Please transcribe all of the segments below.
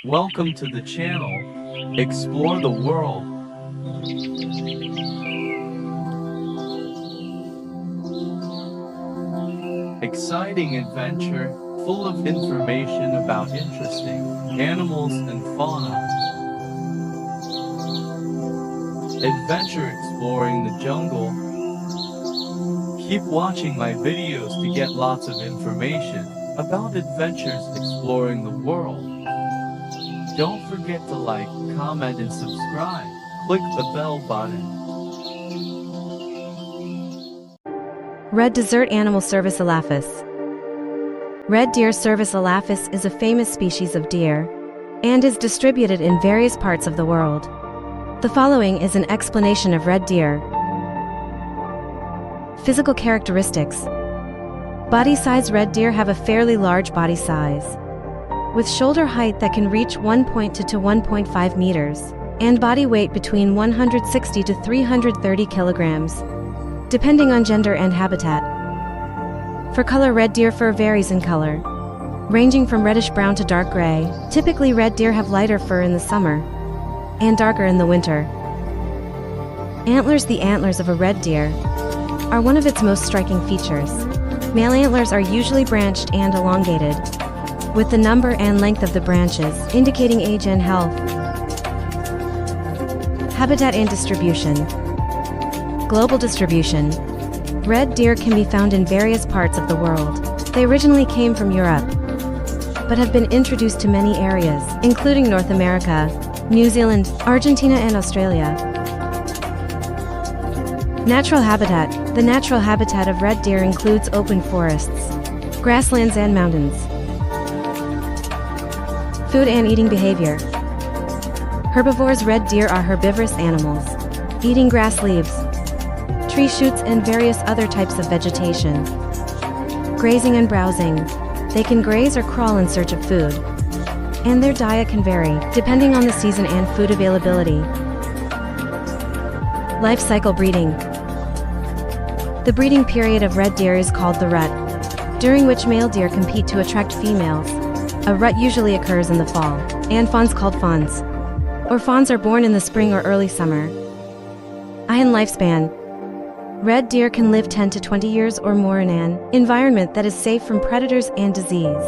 Welcome to the channel. Explore the world. Exciting adventure, full of information about interesting animals and fauna. Adventure exploring the jungle. Keep watching my videos to get lots of information about adventures exploring the world. Don't forget to like, comment and subscribe. Click the bell button. Red desert animal Cervus elaphus. Red deer Cervus elaphus is a famous species of deer and is distributed in various parts of the world. The following is an explanation of red deer. Physical characteristics. Body size. Red deer have a fairly large body size, with shoulder height that can reach 1.2 to 1.5 meters, and body weight between 160 to 330 kilograms, depending on gender and habitat. For color, red deer fur varies in color, ranging from reddish-brown to dark gray. Typically, red deer have lighter fur in the summer and darker in the winter. Antlers. The antlers of a red deer are one of its most striking features. Male antlers are usually branched and elongated, with the number and length of the branches indicating age and health. Habitat and distribution. Global distribution. Red deer can be found in various parts of the world. They originally came from Europe, but have been introduced to many areas, including North America, New Zealand, Argentina and Australia. Natural habitat. The natural habitat of red deer includes open forests, grasslands and mountains. Food and eating behavior. Herbivores. Red deer are herbivorous animals, eating grass, leaves, tree shoots and various other types of vegetation. Grazing and browsing. They can graze or crawl in search of food, and their diet can vary depending on the season and food availability. Life cycle. Breeding. The breeding period of red deer is called the rut, during which male deer compete to attract females. A rut usually occurs in the fall, and fawns called fawns, or fawns are born in the spring or early summer. Eye and lifespan. Red deer can live 10 to 20 years or more in an environment that is safe from predators and disease.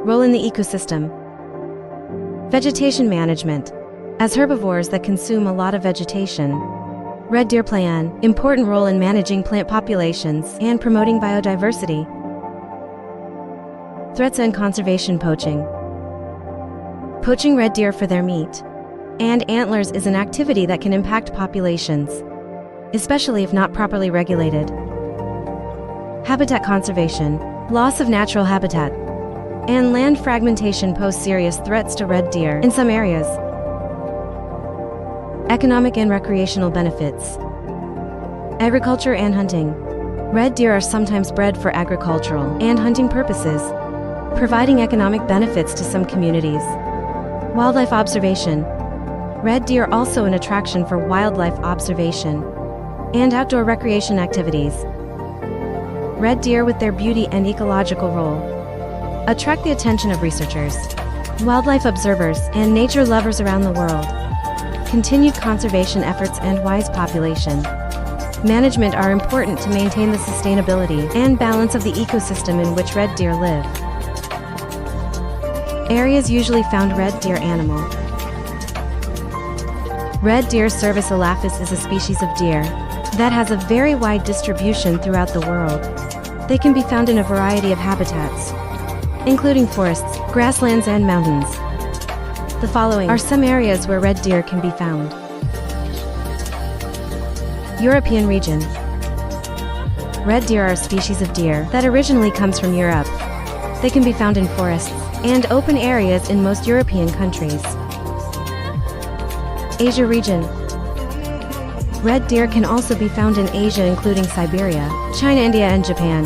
Role in the ecosystem. Vegetation management. As herbivores that consume a lot of vegetation, red deer play an important role in managing plant populations and promoting biodiversity. Threats and conservation. Poaching. Poaching red deer for their meat and antlers is an activity that can impact populations, especially if not properly regulated. Habitat conservation. Loss of natural habitat and land fragmentation pose serious threats to red deer in some areas. Economic and recreational benefits. Agriculture and hunting. Red deer are sometimes bred for agricultural and hunting purposes, providing economic benefits to some communities. Wildlife observation. Red deer are also an attraction for wildlife observation and outdoor recreation activities. Red deer, with their beauty and ecological role, attract the attention of researchers, wildlife observers, and nature lovers around the world. Continued conservation efforts and wise population management are important to maintain the sustainability and balance of the ecosystem in which red deer live. Areas usually found red deer animal. Red deer Cervus elaphus is a species of deer that has a very wide distribution throughout the world. They can be found in a variety of habitats, including forests, grasslands and mountains. The following are some areas where red deer can be found. European region. Red deer are a species of deer that originally comes from Europe. They can be found in forests and open areas in most European countries. Asia region. Red deer can also be found in Asia, including Siberia, China, India, and Japan.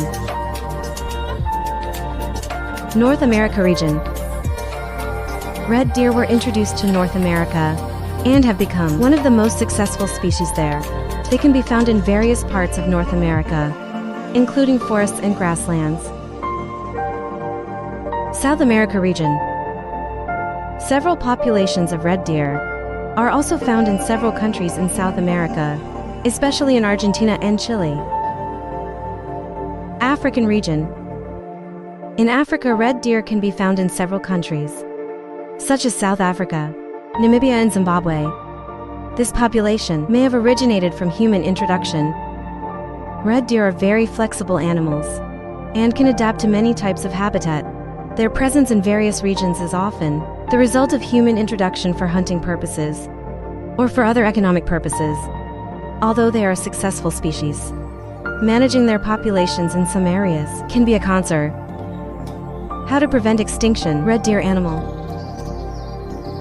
North America region. Red deer were introduced to North America and have become one of the most successful species there. They can be found in various parts of North America, including forests and grasslands. South America region. Several populations of red deer are also found in several countries in South America, especially in Argentina and Chile. African region. In Africa, red deer can be found in several countries, such as South Africa, Namibia, and Zimbabwe. This population may have originated from human introduction. Red deer are very flexible animals and can adapt to many types of habitat. Their presence in various regions is often the result of human introduction for hunting purposes or for other economic purposes. Although they are a successful species, managing their populations in some areas can be a concern. How to prevent extinction, red deer animal.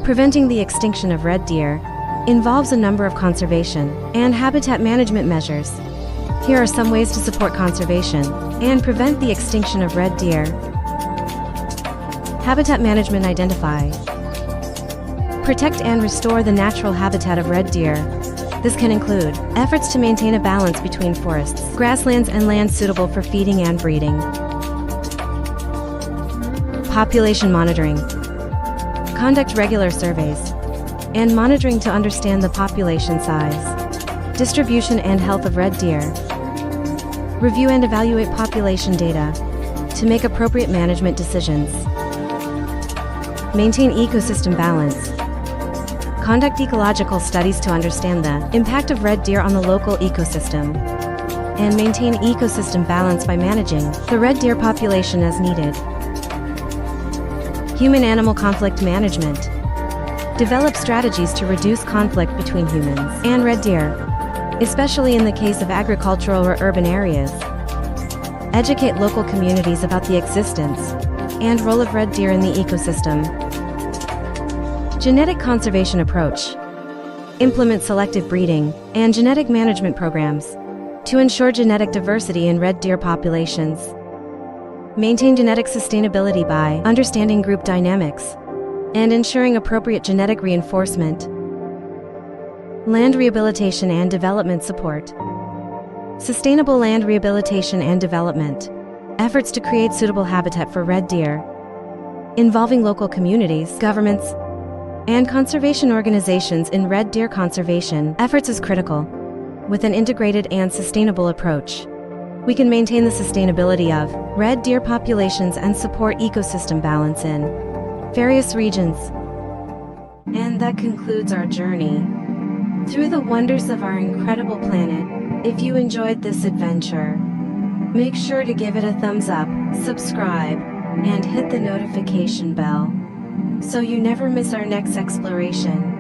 Preventing the extinction of red deer involves a number of conservation and habitat management measures. Here are some ways to support conservation and prevent the extinction of red deer. Habitat management. Identify, protect and restore the natural habitat of red deer. This can include efforts to maintain a balance between forests, grasslands, and lands suitable for feeding and breeding. Population monitoring. Conduct regular surveys and monitoring to understand the population size, distribution, and health of red deer. Review and evaluate population data to make appropriate management decisions. Maintain ecosystem balance. Conduct ecological studies to understand the impact of red deer on the local ecosystem, and maintain ecosystem balance by managing the red deer population as needed. Human-animal conflict management. Develop strategies to reduce conflict between humans and red deer, especially in the case of agricultural or urban areas. Educate local communities about the existence and role of red deer in the ecosystem. Genetic conservation approach. Implement selective breeding and genetic management programs to ensure genetic diversity in red deer populations. Maintain genetic sustainability by understanding group dynamics and ensuring appropriate genetic reinforcement. Land rehabilitation and development support. Sustainable land rehabilitation and development. Efforts to create suitable habitat for red deer, involving local communities, governments, and conservation organizations in red deer conservation efforts is critical. With an integrated and sustainable approach, we can maintain the sustainability of red deer populations and support ecosystem balance in various regions. And that concludes our journey through the wonders of our incredible planet. If you enjoyed this adventure, make sure to give it a thumbs up, subscribe, and hit the notification bell so you never miss our next exploration.